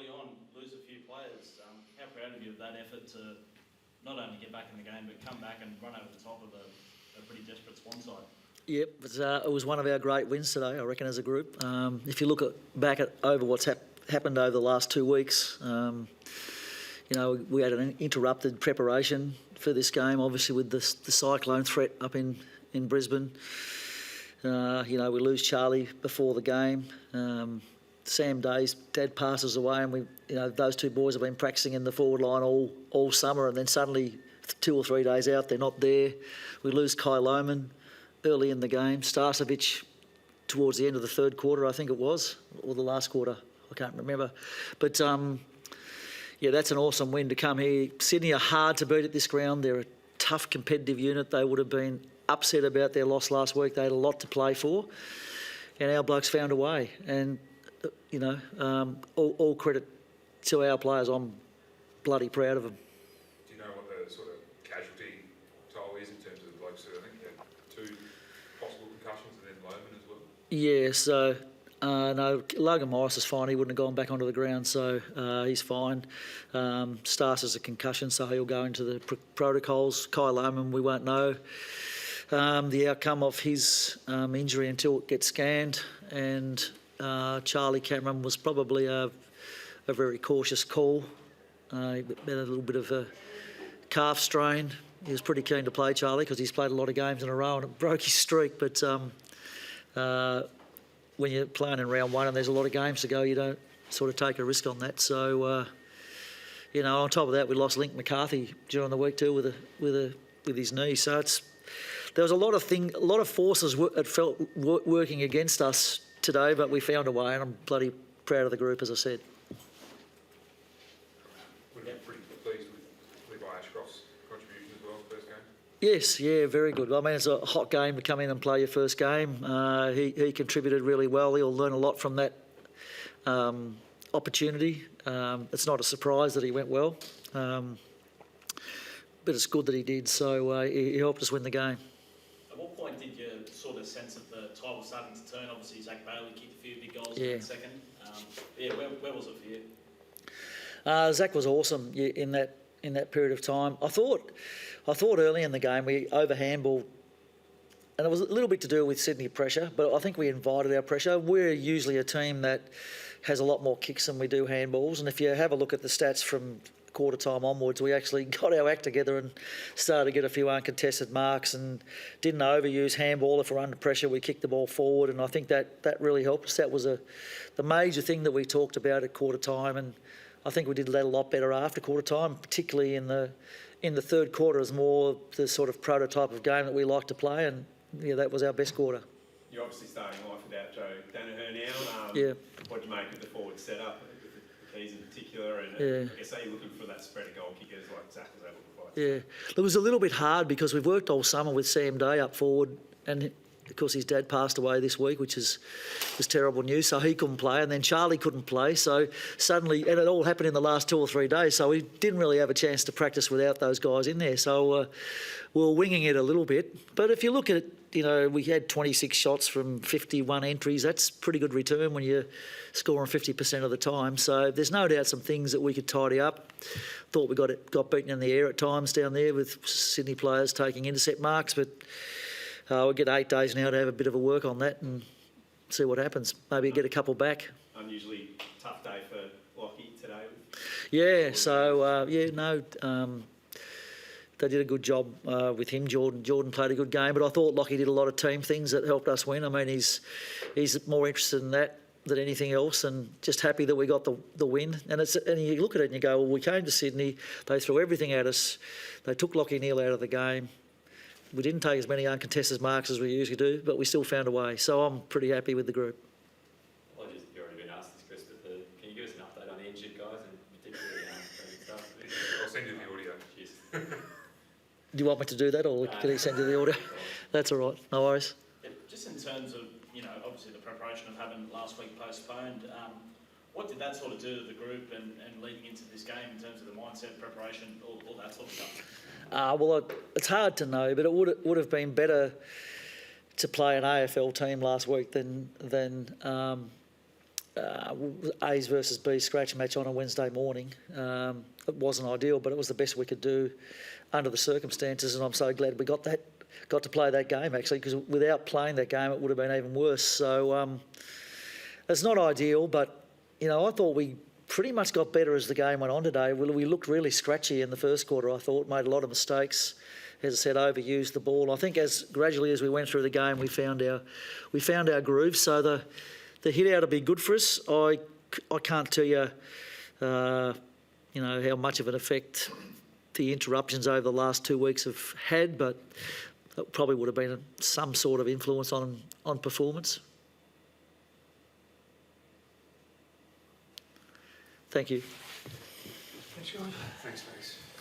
early on, lose a few players. How proud of you of that effort to not only get back in the game, but come back and run over the top of a pretty desperate Swan side? Yep, it was one of our great wins today, I reckon, as a group. If you look back over what's happened over the last 2 weeks, we had an interrupted preparation for this game, obviously with the cyclone threat up in Brisbane. We lose Charlie before the game. Sam Day's dad passes away, and those two boys have been practicing in the forward line all summer, and then suddenly 2 or 3 days out, they're not there. We lose Kai Lohman early in the game. Starcevic towards the end of the third quarter, I think it was, or the last quarter. I can't remember. But, that's an awesome win to come here. Sydney are hard to beat at this ground. They're a tough, competitive unit. They would have been upset about their loss last week. They had a lot to play for, and our blokes found a way. And, all credit to our players. I'm bloody proud of them. Do you know what the sort of casualty toll is in terms of the blokes? I think you had 2 possible concussions and then Lohman as well. Yeah, so no, Logan Morris is fine. He wouldn't have gone back onto the ground, so he's fine. Stas has a concussion, so he'll go into the protocols. Kai Lohman, we won't know the outcome of his injury until it gets scanned. And Charlie Cameron was probably a very cautious call. He had a little bit of a calf strain. He was pretty keen to play, Charlie, because he's played a lot of games in a row and it broke his streak. But when you're playing in round 1 and there's a lot of games to go, you don't sort of take a risk on that. So, on top of that, we lost Link McCarthy during the week too with his knee. So there was a lot of forces that felt working against us today, but we found a way, and I'm bloody proud of the group, as I said. We're pretty pleased with Levi Ashcroft's contribution as well, first game. Yes, yeah, very good. I mean, it's a hot game to come in and play your first game. He contributed really well. He'll learn a lot from that opportunity. It's not a surprise that he went well, but it's good that he did. So he helped us win the game. At what point did you sort of sense that the tide was starting to turn? Obviously, Zach Bailey kicked a few big goals in that second. Where was it for you? Zach was awesome in that period of time. I thought early in the game we overhandballed, and it was a little bit to do with Sydney pressure, but I think we invited our pressure. We're usually a team that has a lot more kicks than we do handballs, and if you have a look at the stats from quarter time onwards, we actually got our act together and started to get a few uncontested marks and didn't overuse handball. If we're under pressure, we kicked the ball forward, and I think that really helped us. That was the major thing that we talked about at quarter time, and I think we did that a lot better after quarter time, particularly in the third quarter. Is more the sort of prototype of game that we like to play, and that was our best quarter. You're obviously starting life without Joe Danaher now. What do you make of the forward setup? Keys in particular, and I guess are you looking for that spread of goal kickers like Zach was able to provide? Yeah, it was a little bit hard because we've worked all summer with Sam Day up forward, and of course his dad passed away this week, which was terrible news, so he couldn't play, and then Charlie couldn't play, so suddenly, and it all happened in the last 2 or 3 days, so we didn't really have a chance to practice without those guys in there, so we were winging it a little bit. But if you look at it, we had 26 shots from 51 entries. That's pretty good return when you're scoring 50% of the time. So there's no doubt some things that we could tidy up. Thought we got beaten in the air at times down there with Sydney players taking intercept marks, but we'll get 8 days now to have a bit of a work on that and see what happens. Maybe get a couple back. Unusually tough day for Lockie today. Yeah, so, they did a good job with him. Jordan played a good game, but I thought Lockie did a lot of team things that helped us win. I mean, he's more interested in that than anything else, and just happy that we got the win. And you look at it and you go, well, we came to Sydney, they threw everything at us, they took Lockie Neal out of the game. We didn't take as many uncontested marks as we usually do, but we still found a way. So I'm pretty happy with the group. Apologies if you've already been asked this, Chris, but can you give us an update on the injured guys and particularly stuff? I'll send you the audio. Cheers. Do you want me to do that, or can he send you the order? That's all right, no worries. Just in terms of, obviously the preparation of having last week postponed, what did that sort of do to the group and leading into this game in terms of the mindset, preparation, all that sort of stuff? Well, it's hard to know, but it would have been better to play an AFL team last week than A's versus B's scratch match on a Wednesday morning. It wasn't ideal, but it was the best we could do under the circumstances, and I'm so glad we got to play that game, actually, because without playing that game, it would have been even worse. So it's not ideal, but, I thought we pretty much got better as the game went on today. We looked really scratchy in the first quarter, I thought, made a lot of mistakes. As I said, overused the ball. I think gradually as we went through the game, we found our groove. So the hit out will be good for us. I can't tell you, how much of an effect the interruptions over the last 2 weeks have had, but it probably would have been some sort of influence on performance. Thank you. Thanks, guys. Thanks, Max.